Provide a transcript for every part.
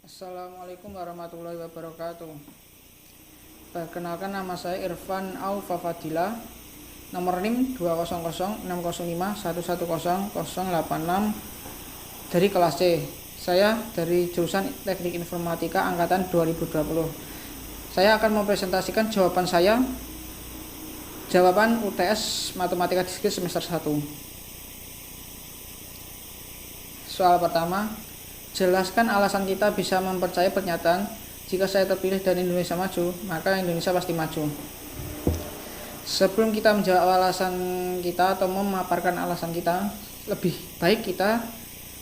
Assalamualaikum warahmatullahi wabarakatuh. Perkenalkan, nama saya Irfan Aufa Fadila. Nomor NIM 2006051101086 dari kelas C. Saya dari jurusan Teknik Informatika angkatan 2020. Saya akan mempresentasikan jawaban UTS Matematika Diskrit semester 1. Soal pertama, jelaskan alasan kita bisa mempercayai pernyataan jika saya terpilih dan Indonesia maju, maka Indonesia pasti maju. Sebelum kita menjawab alasan kita atau memaparkan alasan kita, lebih baik kita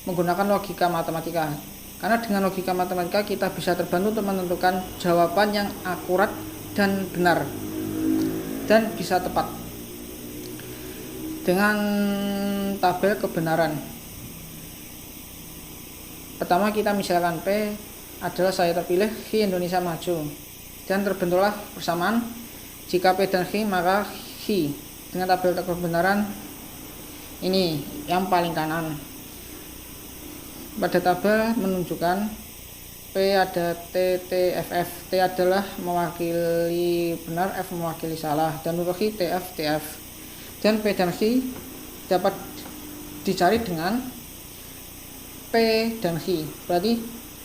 menggunakan logika matematika. Karena dengan logika matematika kita bisa terbantu untuk menentukan jawaban yang akurat dan benar dan bisa tepat dengan tabel kebenaran. Pertama, kita misalkan P adalah saya terpilih, Hi Indonesia maju, dan terbentuklah persamaan jika P dan Hi maka Hi. Dengan tabel kebenaran ini yang paling kanan. Pada tabel menunjukkan P ada T, T, F, F. T adalah mewakili benar, F mewakili salah, dan untuk Hi, TF, TF. Dan P dan Hi dapat dicari dengan P dan Hi, berarti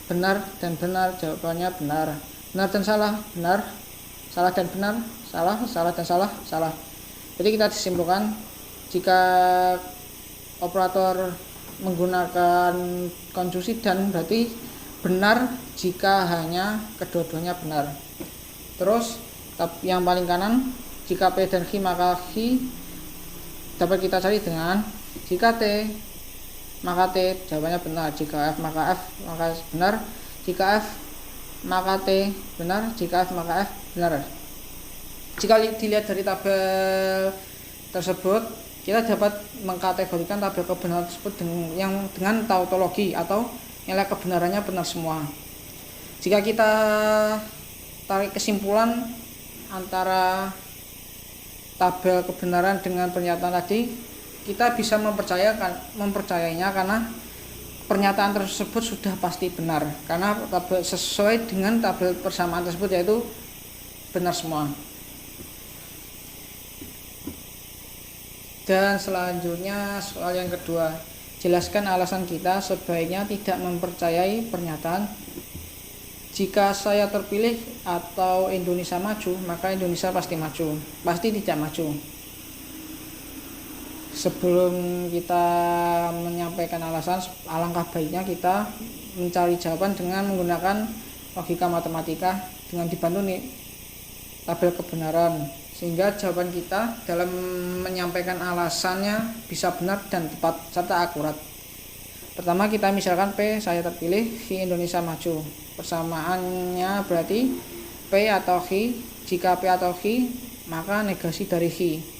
benar dan benar, jawabannya benar. Benar dan salah, benar. Salah dan benar, salah. Salah dan salah, salah. Jadi kita disimpulkan jika operator menggunakan konjungsi dan, berarti benar jika hanya kedua-duanya benar. Terus yang paling kanan, jika P dan Hi maka Hi dapat kita cari dengan jika T maka T, jawabannya benar. Jika F maka F, maka benar. Jika F maka T, benar. Jika F maka F, benar. Jika dilihat dari tabel tersebut, kita dapat mengkategorikan tabel kebenaran tersebut dengan tautologi atau nilai kebenarannya benar semua. Jika kita tarik kesimpulan antara tabel kebenaran dengan pernyataan tadi, kita bisa mempercayainya karena pernyataan tersebut sudah pasti benar, karena sesuai dengan tabel persamaan tersebut, yaitu benar semua. Dan selanjutnya soal yang kedua, jelaskan alasan kita sebaiknya tidak mempercayai pernyataan jika saya terpilih atau Indonesia maju, maka Indonesia pasti maju, pasti tidak maju. Sebelum kita menyampaikan alasan, alangkah baiknya kita mencari jawaban dengan menggunakan logika matematika dengan dibantu nih tabel kebenaran, sehingga jawaban kita dalam menyampaikan alasannya bisa benar dan tepat serta akurat. Pertama, kita misalkan P saya terpilih, Hi Indonesia maju. Persamaannya berarti P atau Hi, jika P atau Hi maka negasi dari Hi.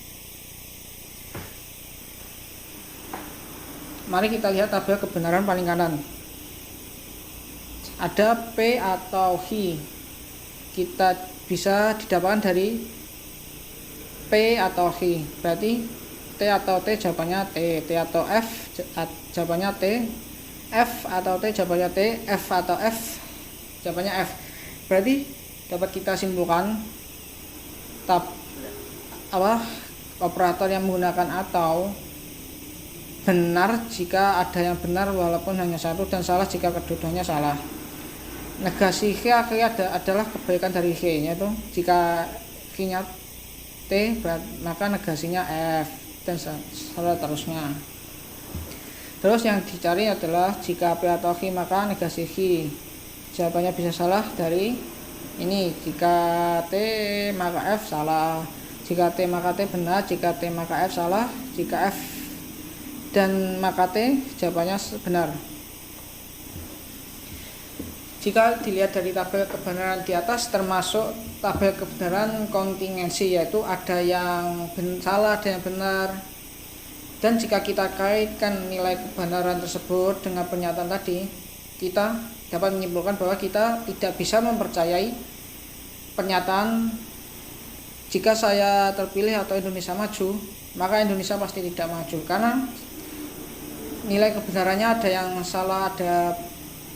Mari kita lihat tabel kebenaran paling kanan. Ada P atau Hi. Kita bisa didapatkan dari P atau Hi. Berarti T atau T jawabannya T. T atau F jawabannya T. F atau T jawabannya T. F atau F jawabannya F. Berarti dapat kita simpulkan operator yang menggunakan atau benar jika ada yang benar walaupun hanya satu, dan salah jika kedua-duanya salah. Negasi H adalah kebalikan dari H, yaitu jika H-nya T maka negasinya F, dan seterusnya. Terus yang dicari adalah jika P atau H maka negasi H. Jawabannya bisa salah dari ini, jika T maka F salah, jika T maka T benar, jika T maka F salah, jika F dan maka T jawabannya benar. Jika dilihat dari tabel kebenaran di atas, termasuk tabel kebenaran kontingensi, yaitu ada yang salah, ada yang benar. Dan jika kita kaitkan nilai kebenaran tersebut dengan pernyataan tadi, kita dapat menyimpulkan bahwa kita tidak bisa mempercayai pernyataan jika saya terpilih atau Indonesia maju, maka Indonesia pasti tidak maju, karena nilai kebenarannya ada yang salah, ada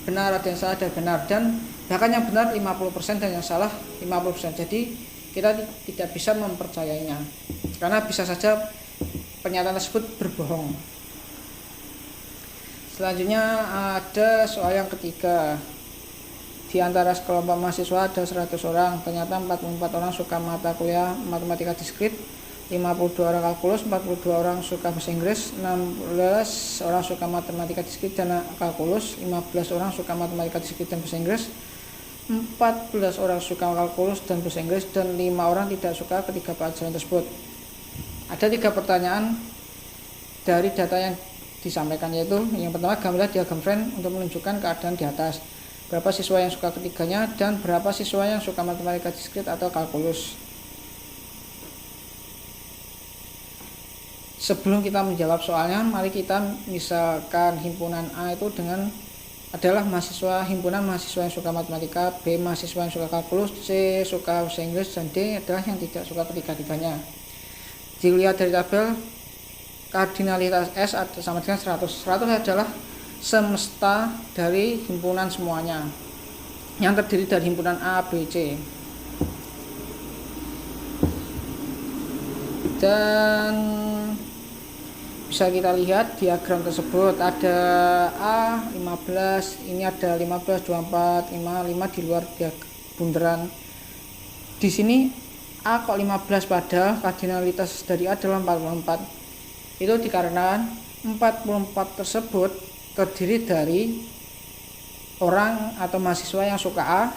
benar, ada yang salah, ada yang benar, dan bahkan yang benar 50% dan yang salah 50%. Jadi kita tidak bisa mempercayainya karena bisa saja pernyataan tersebut berbohong. Selanjutnya ada soal yang ketiga. Di antara sekelompok mahasiswa ada 100 orang, ternyata 44 orang suka mata kuliah matematika diskrit, 52 orang kalkulus, 42 orang suka bahasa Inggris, 16 orang suka matematika diskrit dan kalkulus, 15 orang suka matematika diskrit dan bahasa Inggris, 14 orang suka kalkulus dan bahasa Inggris, dan 5 orang tidak suka ketiga pelajaran tersebut. Ada 3 pertanyaan dari data yang disampaikan, yaitu yang pertama, gambarlah diagram Venn untuk menunjukkan keadaan di atas. Berapa siswa yang suka ketiganya dan berapa siswa yang suka matematika diskrit atau kalkulus. Sebelum kita menjawab soalnya, mari kita misalkan himpunan A itu adalah himpunan mahasiswa yang suka matematika, B mahasiswa yang suka kalkulus, C suka bahasa Inggris, dan D adalah yang tidak suka ketiga-tiganya. Dilihat dari tabel, kardinalitas S sama dengan 100. 100 adalah semesta dari himpunan semuanya yang terdiri dari himpunan A, B, C. Dan bisa kita lihat diagram tersebut, ada A 15, ini ada 15, 24, 5 di luar bunderan. Di sini A kok 15 padahal kardinalitas dari A adalah 44. Itu dikarenakan 44 tersebut terdiri dari orang atau mahasiswa yang suka A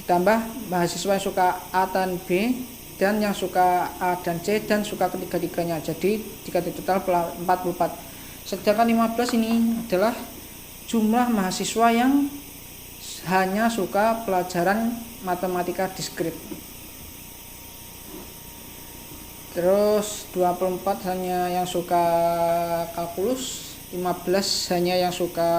ditambah mahasiswa yang suka A dan B dan yang suka A dan C dan suka ketiga-tiganya. Jadi jika di total 44. Sedangkan 15 ini adalah jumlah mahasiswa yang hanya suka pelajaran matematika diskrit. Terus 24 hanya yang suka kalkulus, 15 hanya yang suka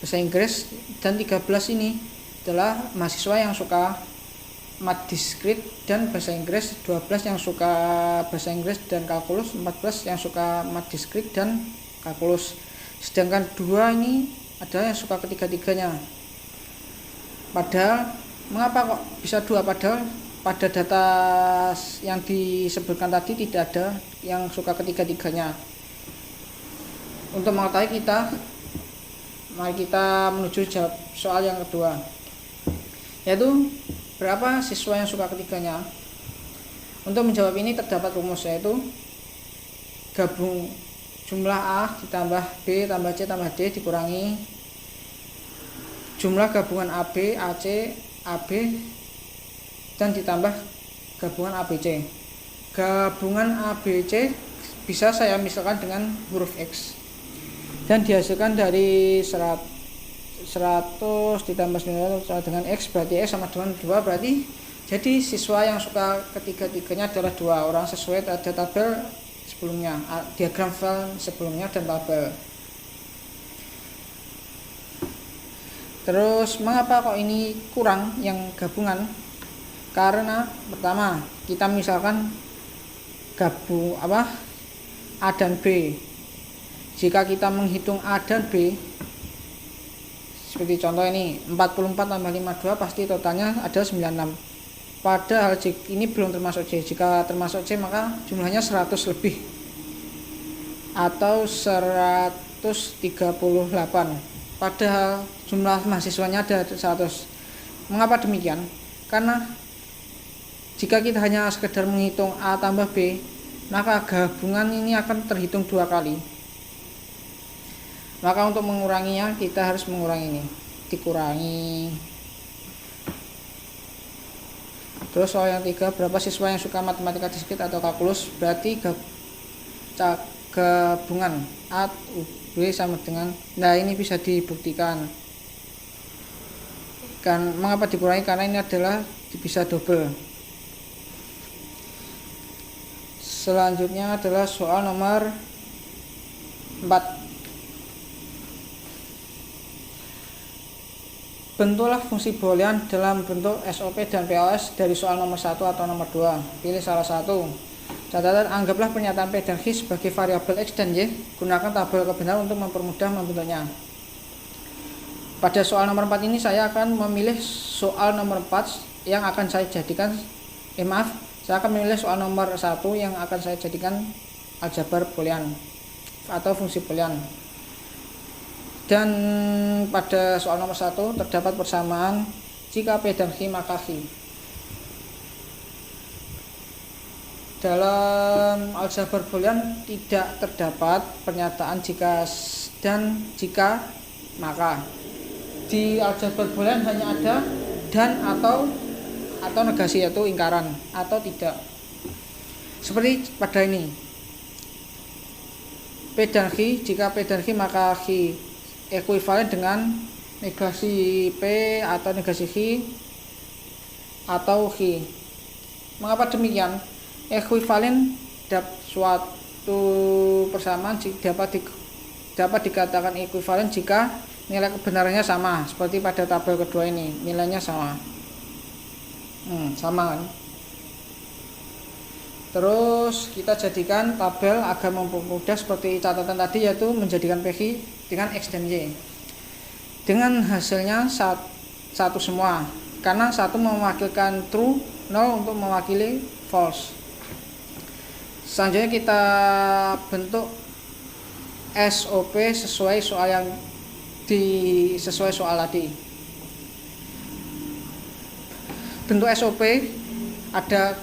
bahasa Inggris, dan 13 ini adalah mahasiswa yang suka mat diskrit dan bahasa Inggris, 12 yang suka bahasa Inggris dan kalkulus, 14 yang suka mat diskrit dan kalkulus. Sedangkan 2 ini adalah yang suka ketiga-tiganya. Padahal mengapa kok bisa 2? Padahal pada data yang disebutkan tadi tidak ada yang suka ketiga-tiganya. Untuk mengetahui mari kita menuju jawab soal yang kedua, yaitu berapa siswa yang suka ketiganya. Untuk menjawab ini terdapat rumus, yaitu gabung jumlah A ditambah B tambah C tambah D dikurangi jumlah gabungan AB, AC, AB dan ditambah gabungan ABC. Gabungan ABC bisa saya misalkan dengan huruf X dan dihasilkan dari 100 ditambah 900 dengan X, berarti X sama dengan 2, berarti jadi siswa yang suka ketiga-tiganya adalah 2 orang sesuai pada tabel sebelumnya, diagram Venn sebelumnya dan tabel. Terus mengapa kok ini kurang yang gabungan? Karena pertama, kita misalkan gabung A dan B. Jika kita menghitung A dan B, seperti contoh ini 44 tambah 52 pasti totalnya ada 96. Padahal ini belum termasuk C. Jika termasuk C maka jumlahnya 100 lebih atau 138. Padahal jumlah mahasiswanya ada 100. Mengapa demikian? Karena jika kita hanya sekedar menghitung A tambah B, maka gabungan ini akan terhitung 2 kali. Maka untuk menguranginya kita harus mengurangi ini, dikurangi. Terus soal yang 3, berapa siswa yang suka matematika diskrit atau kalkulus? Berarti gabungan A B sama dengan, nah ini bisa dibuktikan. Mengapa dikurangi? Karena ini adalah bisa double. Selanjutnya adalah soal nomor 4. Bentuklah fungsi boolean dalam bentuk SOP dan POS dari soal nomor 1 atau nomor 2. Pilih salah satu. Catatan, anggaplah pernyataan P dan Q sebagai variabel X dan Y. Gunakan tabel kebenaran untuk mempermudah membentuknya. Pada soal nomor 4 ini saya akan memilih soal nomor 4 yang akan saya jadikan saya akan memilih soal nomor 1 yang akan saya jadikan aljabar boolean atau fungsi boolean. Dan pada soal nomor 1 terdapat persamaan jika P dan Q maka Q. Dalam aljabar boolean tidak terdapat pernyataan jika dan jika maka. Di aljabar boolean hanya ada dan atau negasi, yaitu ingkaran atau tidak. Seperti pada ini, P dan Q, jika P dan Q maka Q ekuivalen dengan negasi P atau negasi Q atau Q. Mengapa demikian? Ekuivalen suatu persamaan dapat dikatakan ekuivalen jika nilai kebenarannya sama, seperti pada tabel kedua ini, nilainya sama. Sama kan? Terus kita jadikan tabel agar mempermudah seperti catatan tadi, yaitu menjadikan PQ dengan X dan Y. Dengan hasilnya satu semua, karena satu mewakilkan true, 0 untuk mewakili false. Selanjutnya kita bentuk SOP sesuai soal tadi. Bentuk SOP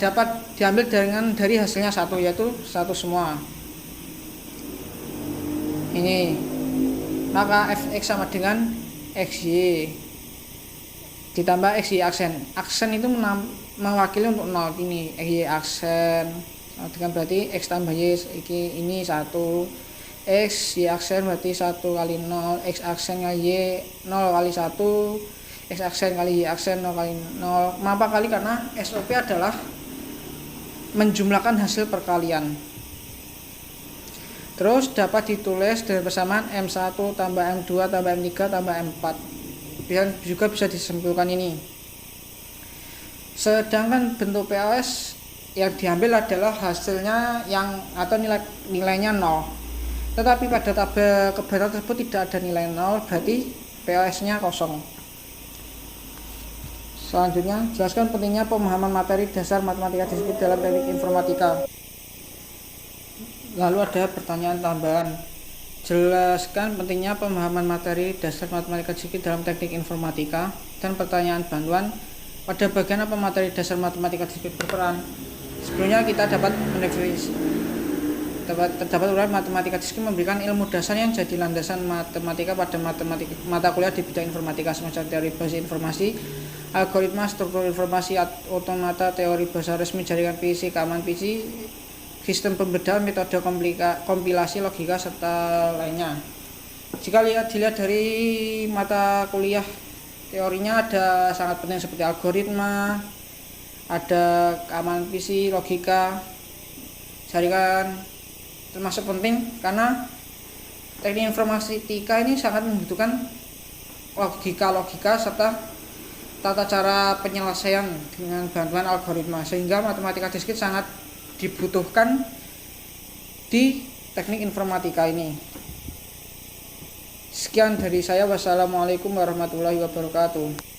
dapat diambil dari hasilnya satu, yaitu satu semua. Ini maka fx sama dengan xy ditambah xy aksen. Aksen itu mewakili untuk 0. Ini xy aksen dengan berarti x tambah y ini 1. X y aksen berarti 1 kali 0, x aksen kali y 0 kali 1, x aksen kali y aksen 0 kali 0. Mengapa kali? Karena SOP adalah menjumlahkan hasil perkalian. Terus dapat ditulis dengan persamaan M1 tambah M2 tambah M3 tambah M4. Dan juga bisa disimpulkan ini. Sedangkan bentuk POS yang diambil adalah hasilnya atau nilainya 0. Tetapi pada tabel kebenaran tersebut tidak ada nilai 0, berarti POS-nya kosong. Selanjutnya, jelaskan pentingnya pemahaman materi dasar matematika diskrit dalam teknik informatika. Lalu ada pertanyaan tambahan. Jelaskan pentingnya pemahaman materi dasar matematika diskrit dalam teknik informatika. Dan pertanyaan bantuan, pada bagian apa materi dasar matematika diskrit berperan? Sebelumnya kita dapat mendefinisikan terdapat uraian matematika diskrit memberikan ilmu dasar yang jadi landasan matematika pada mata kuliah di bidang informatika, semacam teori basis informasi, algoritma, struktur informasi, otomata, teori bahasa resmi, jaringan PC, keamanan PC, sistem pembedaan, metode kompilasi, logika, serta lainnya. Jika dilihat dari mata kuliah teorinya ada sangat penting seperti algoritma, ada keamanan PC, logika, jaringan, termasuk penting karena teknik informatika ini sangat membutuhkan logika serta tata cara penyelesaian dengan bantuan algoritma, sehingga matematika diskrit sangat dibutuhkan di teknik informatika ini. Sekian dari saya, wassalamualaikum warahmatullahi wabarakatuh.